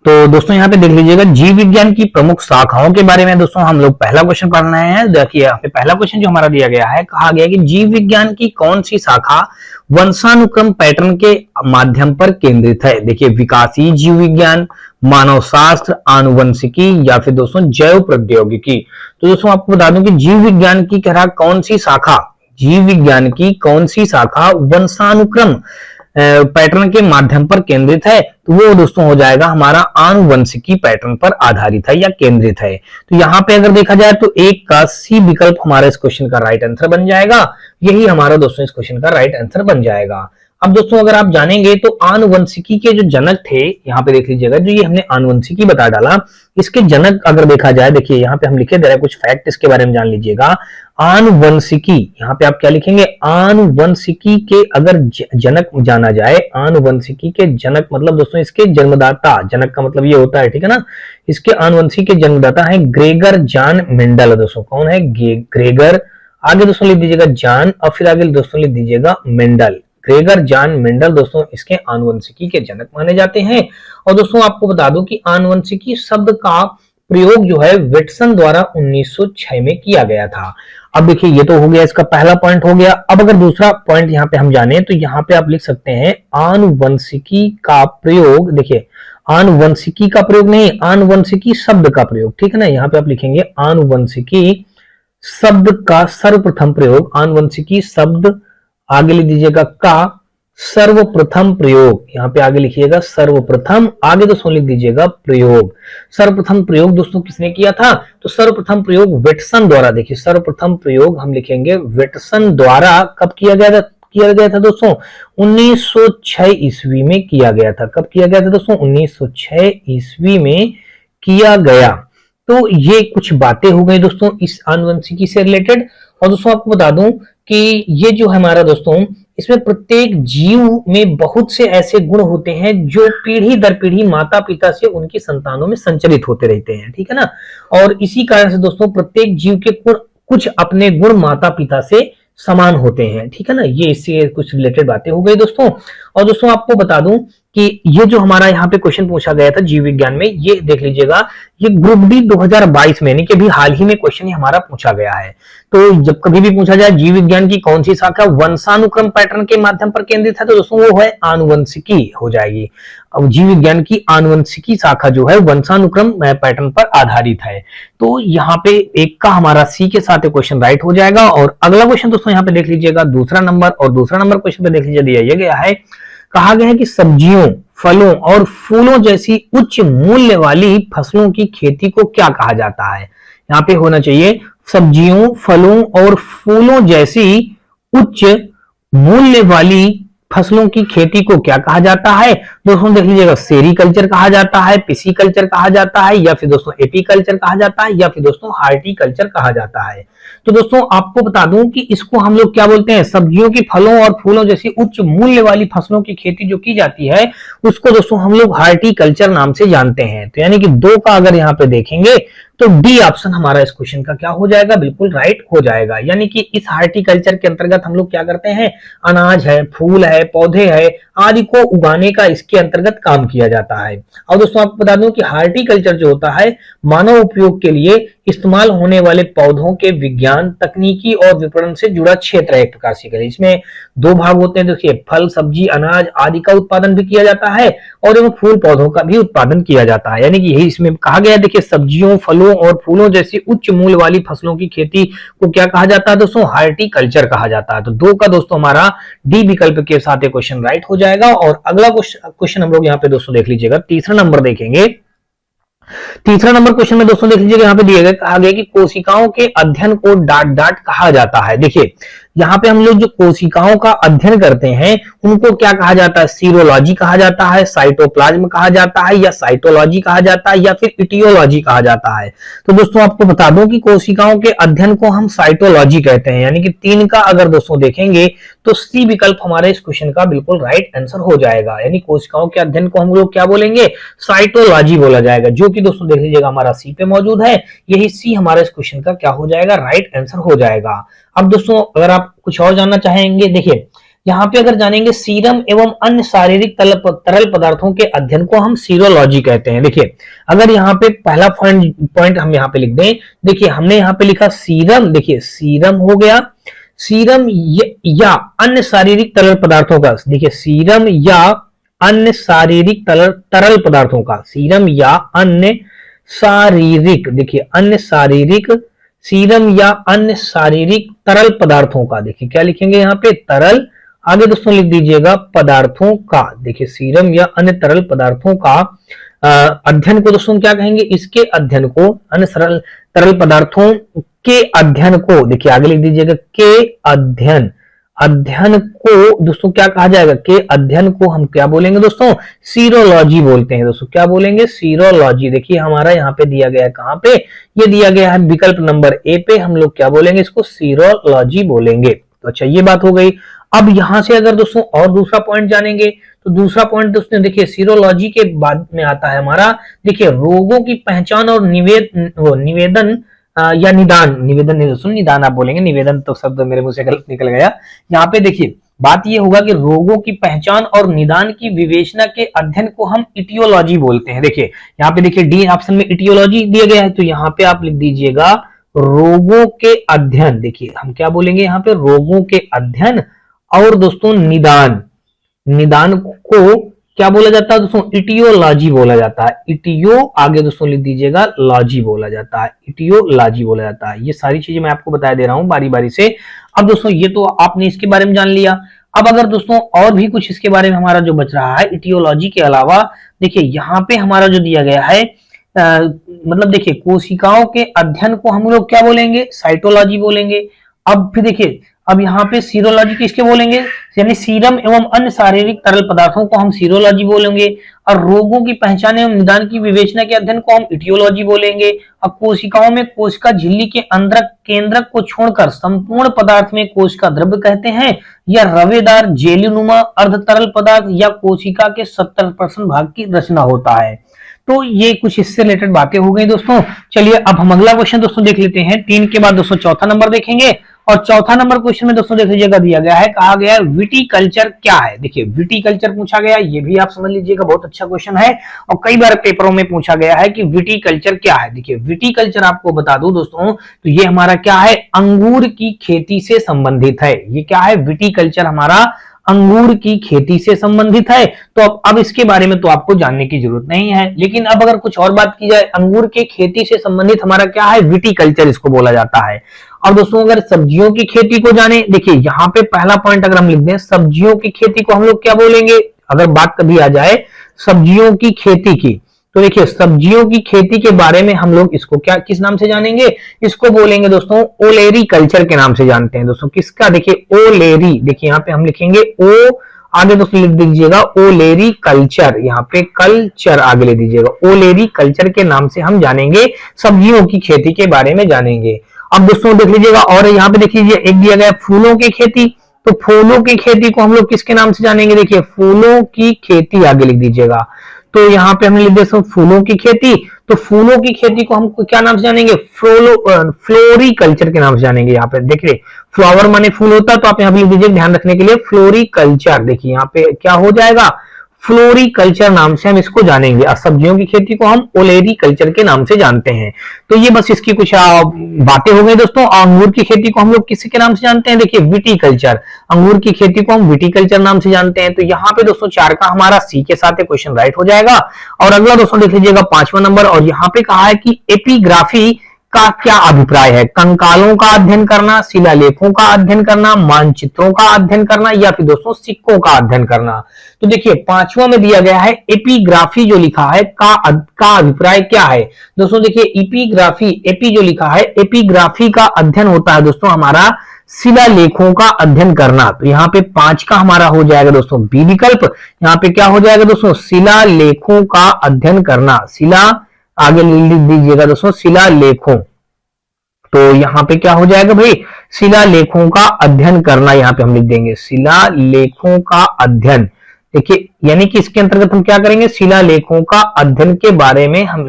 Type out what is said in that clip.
तो दोस्तों यहाँ पे देख लीजिएगा जीव विज्ञान की प्रमुख शाखाओं के बारे में दोस्तों हम लोग पहला क्वेश्चन पढ़ रहे हैं। देखिए यहाँ पे पहला क्वेश्चन जो हमारा दिया गया है, कहा गया कि जीव विज्ञान की कौन सी शाखा वंशानुक्रम पैटर्न के माध्यम पर केंद्रित है। देखिए विकासीय जीव विज्ञान, मानव शास्त्र, आनुवंशिकी या फिर दोस्तों जैव प्रौद्योगिकी। तो दोस्तों आपको बता दूं कि जीव विज्ञान की कह रहा कौन सी शाखा, जीव विज्ञान की कौन सी शाखा वंशानुक्रम पैटर्न के माध्यम पर केंद्रित है, तो वो दोस्तों हो जाएगा हमारा आनुवंशिकी पैटर्न पर आधारित है या केंद्रित है। तो यहाँ पे अगर देखा जाए तो एक का सी विकल्प हमारा इस क्वेश्चन का राइट आंसर बन जाएगा। यही हमारा दोस्तों इस क्वेश्चन का राइट आंसर बन जाएगा। अब दोस्तों अगर आप जानेंगे तो आनुवंशिकी के जो जनक थे, यहाँ पे देख लीजिएगा, जो ये हमने आनुवंशिकी बता डाला, इसके जनक अगर देखा जाए, देखिए यहाँ पे हम लिखे दे रहे हैं कुछ फैक्ट, इसके बारे में जान लीजिएगा। आनुवंशिकी, यहाँ पे आप क्या लिखेंगे, आनुवंशिकी के अगर जनक जाना जाए, आनुवंशिकी के जनक मतलब दोस्तों इसके जन्मदाता, जनक का मतलब ये होता है, ठीक है ना। इसके आनुवंशिकी के जन्मदाता है ग्रेगर जॉन मेंडल। दोस्तों कौन है, ग्रेगर, आगे दोस्तों लिख दीजिएगा जॉन और फिर आगे दोस्तों लिख दीजिएगा मेंडल। ग्रेगर जॉन मेंडल दोस्तों इसके आनुवंशिकी के जनक माने जाते हैं। और दोस्तों आपको बता दूं कि आनुवंशिकी शब्द का प्रयोग जो है विटसन द्वारा 1906 में किया गया था। अब देखिए ये तो हो गया, इसका पहला पॉइंट हो गया। अब अगर दूसरा पॉइंट यहाँ पे हम जाने तो यहाँ पे आप लिख सकते हैं आनुवंशिकी का प्रयोग। देखिए आनुवंशिकी का प्रयोग नहीं, आनुवंशिकी शब्द का प्रयोग, ठीक है ना। यहाँ पे आप लिखेंगे आनुवंशिकी शब्द का सर्वप्रथम प्रयोग, आनुवंशिकी शब्द आगे लिख दीजिएगा का सर्वप्रथम प्रयोग, यहाँ पे आगे लिखिएगा सर्वप्रथम, आगे दोस्तों लिख दीजिएगा प्रयोग। सर्वप्रथम प्रयोग दोस्तों किसने किया था, तो सर्वप्रथम प्रयोग विटसन द्वारा। देखिए सर्वप्रथम प्रयोग हम लिखेंगे विटसन द्वारा कब किया गया था दोस्तों, 1906 ईस्वी में किया गया था। कब किया गया था दोस्तों, 1906 ईस्वी में किया गया। तो ये कुछ बातें हो गई दोस्तों इस आनुवंशिकी से रिलेटेड। और दोस्तों आपको बता दूं कि ये जो हमारा दोस्तों, इसमें प्रत्येक जीव में बहुत से ऐसे गुण होते हैं जो पीढ़ी दर पीढ़ी माता पिता से उनकी संतानों में संचरित होते रहते हैं, ठीक है ना। और इसी कारण से दोस्तों प्रत्येक जीव के गुण, कुछ अपने गुण माता पिता से समान होते हैं, ठीक है ना। ये इससे कुछ रिलेटेड बातें हो गई दोस्तों। और दोस्तों आपको बता दूं कि ये जो हमारा यहाँ पे क्वेश्चन पूछा गया था जीव विज्ञान में, ये देख लीजिएगा, ये ग्रुप डी 2022 में, यानी कि अभी हाल ही में क्वेश्चन हमारा पूछा गया है। तो जब कभी भी पूछा जाए जीव विज्ञान की कौन सी शाखा वंशानुक्रम पैटर्न के माध्यम पर केंद्रित है, तो दोस्तों वो है आनुवंशिकी हो जाएगी। अब जीव विज्ञान की आनुवंशिकी शाखा जो है वंशानुक्रम पैटर्न पर आधारित है। तो यहाँ पे एक का हमारा सी के साथ क्वेश्चन राइट हो जाएगा। और अगला क्वेश्चन दोस्तों यहाँ पे देख लीजिएगा दूसरा नंबर, और दूसरा नंबर क्वेश्चन पे देख लीजिए दिया गया है, कहा गया है कि सब्जियों, फलों और फूलों जैसी उच्च मूल्य वाली फसलों की खेती को क्या कहा जाता है। यहाँ पे होना चाहिए सब्जियों, फलों और फूलों जैसी उच्च मूल्य वाली फसलों की खेती को क्या कहा जाता है। दोस्तों देख लीजिएगा सेरीकल्चर कहा जाता है, पिसीकल्चर कहा जाता है, या फिर दोस्तों एपीकल्चर कहा जाता है, या फिर दोस्तों हार्टिकल्चर कहा जाता है। तो दोस्तों आपको बता दूं कि इसको हम लोग क्या बोलते हैं, सब्जियों की, फलों और फूलों जैसी उच्च मूल्य वाली फसलों की खेती जो की जाती है उसको दोस्तों हम लोग हार्टिकल्चर नाम से जानते हैं। तो यानी कि दो का अगर यहाँ पे देखेंगे तो डी ऑप्शन हमारा इस क्वेश्चन का क्या हो जाएगा, बिल्कुल राइट हो जाएगा। यानी कि इस हार्टिकल्चर के अंतर्गत हम लोग क्या करते हैं, अनाज है, फूल है, पौधे है आदि को उगाने का इसके अंतर्गत काम किया जाता है। और दोस्तों आपको बता दूं कि हार्टिकल्चर जो होता है मानव उपयोग के लिए इस्तेमाल होने वाले पौधों के विज्ञान, तकनीकी और विपणन से जुड़ा क्षेत्र है एक प्रकार से। इसमें दो भाग होते हैं, देखिए फल, सब्जी, अनाज आदि का उत्पादन भी किया जाता है और फूल पौधों का भी उत्पादन किया जाता है। यानी कि यही इसमें कहा गया है, देखिए सब्जियों, फलों और फूलों जैसी उच्च मूल्य वाली फसलों की खेती को क्या कहा जाता है दोस्तों, हार्टिकल्चर कहा जाता है। तो दो का दोस्तों हमारा डी विकल्प के साथ ये क्वेश्चन राइट हो जाएगा। और अगला क्वेश्चन हम लोग यहाँ पे दोस्तों देख लीजिएगा, तीसरा नंबर देखेंगे। तीसरा नंबर क्वेश्चन में दोस्तों देख लीजिएगा, यहाँ पे दिया गया, कहा गया कि कोशिकाओं के अध्ययन को डाट कहा जाता है। देखिए यहाँ पे हम लोग जो कोशिकाओं का अध्ययन करते हैं उनको क्या कहा जाता है, सीरोलॉजी कहा जाता है, साइटोप्लाज्म कहा जाता है, या साइटोलॉजी कहा जाता है, या फिर इटियोलॉजी कहा जाता है। तो दोस्तों आपको बता दूं कि कोशिकाओं के अध्ययन को हम साइटोलॉजी कहते हैं। यानी कि तीन का अगर दोस्तों देखेंगे तो सी विकल्प हमारे इस क्वेश्चन का बिल्कुल राइट आंसर हो जाएगा। यानी कोशिकाओं के अध्ययन को हम लोग क्या बोलेंगे, साइटोलॉजी बोला जाएगा, जो कि दोस्तों देख लीजिएगा हमारा सी पे मौजूद है। यही सी हमारे इस क्वेश्चन का क्या हो जाएगा, राइट आंसर हो जाएगा। अब दोस्तों अगर आप कुछ और जानना चाहेंगे, देखिए यहाँ पे अगर जानेंगे सीरम एवं अन्य शारीरिक तरल पदार्थों के अध्ययन को हम सीरोलॉजी कहते हैं। देखिए अगर यहाँ पे पहला पॉइंट हम यहाँ पे लिख दें, देखिए हमने यहाँ पे लिखा सीरम, देखिए सीरम हो गया, सीरम या अन्य शारीरिक तरल पदार्थों का, देखिए सीरम या अन्य शारीरिक तरल पदार्थों का, सीरम या अन्य शारीरिक, देखिए अन्य शारीरिक, सीरम या अन्य शारीरिक तरल पदार्थों का, देखिए क्या लिखेंगे यहाँ पे तरल, आगे दोस्तों लिख दीजिएगा पदार्थों का, देखिए सीरम या अन्य तरल पदार्थों का अध्ययन को दोस्तों क्या कहेंगे, इसके अध्ययन को, अन्य तरल पदार्थों के अध्ययन को, देखिए आगे लिख दीजिएगा के अध्ययन, अध्ययन को दोस्तों क्या कहा जाएगा, के अध्ययन को हम क्या बोलेंगे दोस्तों, सीरोलॉजी बोलते हैं दोस्तों, क्या बोलेंगे, सीरोलॉजी। देखिए हमारा यहाँ पे दिया गया है, कहाँ पे ये दिया गया है, विकल्प नंबर ए पे, हम लोग क्या बोलेंगे, इसको सीरोलॉजी बोलेंगे। तो अच्छा ये बात हो गई। अब यहां से अगर दोस्तों और दूसरा पॉइंट जानेंगे, तो दूसरा पॉइंट दोस्तों देखिए सीरोलॉजी के बाद में आता है हमारा, देखिए रोगों की पहचान और निवेदन या निदान, निवेदन नहीं दोस्तों, निदान आप बोलेंगे, निवेदन तो शब्द मेरे मुंह से गलत निकल गया। यहाँ पे देखिए बात ये होगा कि रोगों की पहचान और निदान की विवेचना के अध्ययन को हम इटियोलॉजी बोलते हैं। देखिए यहाँ पे देखिए डी ऑप्शन में इटियोलॉजी दिया गया है, तो यहाँ पे आप लिख दीजिएगा रोगों के अध्ययन, देखिए हम क्या बोलेंगे यहाँ पे, रोगों के अध्ययन और दोस्तों निदान, निदान को क्या बोला जाता है दोस्तों, इटियोलॉजी बोला जाता है, इटियो आगे दोस्तों लिख दीजिएगा लॉजी बोला जाता है, इटियोलॉजी बोला जाता है। ये सारी चीजें मैं आपको बता दे रहा हूं बारी बारी से। अब दोस्तों ये तो आपने इसके बारे में जान लिया। अब अगर दोस्तों और भी कुछ इसके बारे में हमारा जो बच रहा है इटियोलॉजी के अलावा, देखिए यहाँ पे हमारा जो दिया गया है मतलब देखिए कोशिकाओं के अध्ययन को हम लोग क्या बोलेंगे, साइटोलॉजी बोलेंगे। अब फिर देखिए अब यहाँ पे सीरोलॉजी किसके बोलेंगे, यानी सीरम एवं अन्य शारीरिक तरल पदार्थों को हम सीरोलॉजी बोलेंगे, और रोगों की पहचान एवं निदान की विवेचना के अध्ययन को हम इटियोलॉजी बोलेंगे। अब कोशिकाओं में कोशिका झिल्ली के अंदर केंद्रक को छोड़कर संपूर्ण पदार्थ में कोशिका द्रव्य कहते हैं, या रवेदार जेलीनुमा अर्ध तरल पदार्थ या कोशिका के 70% भाग की रचना होता है। तो ये कुछ इससे रिलेटेड बातें हो गई दोस्तों। चलिए अब हम अगला क्वेश्चन दोस्तों देख लेते हैं। 3 के बाद दोस्तों चौथा नंबर देखेंगे, और चौथा नंबर क्वेश्चन में दोस्तों देख लीजिएगा दिया गया है, कहा गया है विटिकल्चर क्या है। देखिए विटिकल्चर पूछा गया, ये भी आप समझ लीजिएगा बहुत अच्छा क्वेश्चन है, और कई बार पेपरों में पूछा गया है कि विटिकल्चर क्या है। देखिए विटिकल्चर आपको बता दूं दोस्तों, तो ये हमारा क्या है, अंगूर की खेती से संबंधित है। ये क्या है, विटिकल्चर हमारा अंगूर की खेती से संबंधित है। तो अब इसके बारे में तो आपको जानने की जरूरत नहीं है, लेकिन अब अगर कुछ और बात की जाए, अंगूर के खेती से संबंधित हमारा क्या है, विटिकल्चर इसको बोला जाता है। अब दोस्तों अगर सब्जियों की खेती को जाने, देखिए यहाँ पे पहला पॉइंट अगर हम लिख दें, सब्जियों की खेती को हम लोग क्या बोलेंगे, अगर बात कभी आ जाए सब्जियों की खेती की, तो देखिए सब्जियों की खेती के बारे में हम लोग इसको क्या किस नाम से जानेंगे, इसको बोलेंगे दोस्तों ओलेरी कल्चर के नाम से जानते हैं दोस्तों। किसका, देखिए ओलेरी, देखिए यहाँ पे हम लिखेंगे ओ, आगे दोस्तों लिख दीजिएगा ओलेरी कल्चर, यहाँ पे कल्चर आगे ले दीजिएगा, ओलेरी कल्चर के नाम से हम जानेंगे, सब्जियों की खेती के बारे में जानेंगे। अब दोस्तों देख लीजिएगा, और यहाँ पे देख लीजिए एक दिया गया फूलों की खेती, तो फूलों की खेती को हम लोग किसके नाम से जानेंगे, देखिए फूलों की खेती आगे लिख दीजिएगा। तो यहाँ पे हम लिख देते हैं फूलों की खेती, तो फूलों की खेती को हम क्या नाम से जानेंगे, फ्लोरिकल्चर के नाम से जानेंगे। यहाँ पे देखिए फ्लावर माने फूल होता है, तो आप यहाँ पे लिख दीजिए ध्यान रखने के लिए फ्लोरिकल्चर, देखिए यहाँ पे क्या हो जाएगा, फ्लोरिकल्चर नाम से हम इसको जानेंगे। और सब्जियों की खेती को हम ओलेरी कल्चर के नाम से जानते हैं। तो ये बस इसकी कुछ बातें हो गई दोस्तों। अंगूर की खेती को हम लोग किसके नाम से जानते हैं, देखिए विटिकल्चर, अंगूर की खेती को हम विटिकल्चर नाम से जानते हैं। तो यहाँ पे दोस्तों 4 का हमारा सी के साथ क्वेश्चन राइट हो जाएगा। और अगला दोस्तों देख लीजिएगा 5वां नंबर, और यहाँ पे कहा है कि एपिग्राफी का क्या अभिप्राय है, कंकालों का अध्ययन करना, शिलालेखों का अध्ययन करना, मानचित्रों का अध्ययन करना, या फिर दोस्तों सिक्कों का अध्ययन करना। तो देखिए 5वां में दिया गया है एपिग्राफी जो लिखा है का अभिप्राय क्या है दोस्तों। देखिए एपिग्राफी, एपी जो लिखा है, एपिग्राफी का अध्ययन होता है दोस्तों हमारा शिलालेखों का अध्ययन करना। तो यहाँ पे 5 का हमारा हो जाएगा दोस्तों बी विकल्प। यहाँ पे क्या हो जाएगा दोस्तों, शिलालेखों का अध्ययन करना, शिला आगे लिख दीजिएगा दोस्तों शिलालेखों। तो यहाँ पे क्या हो जाएगा भाई, शिलालेखों का अध्ययन करना, यहाँ पे हम लिख देंगे शिलालेखों का अध्ययन। देखिए यानी कि इसके अंतर्गत हम क्या करेंगे, शिलालेखों का अध्ययन के बारे में हम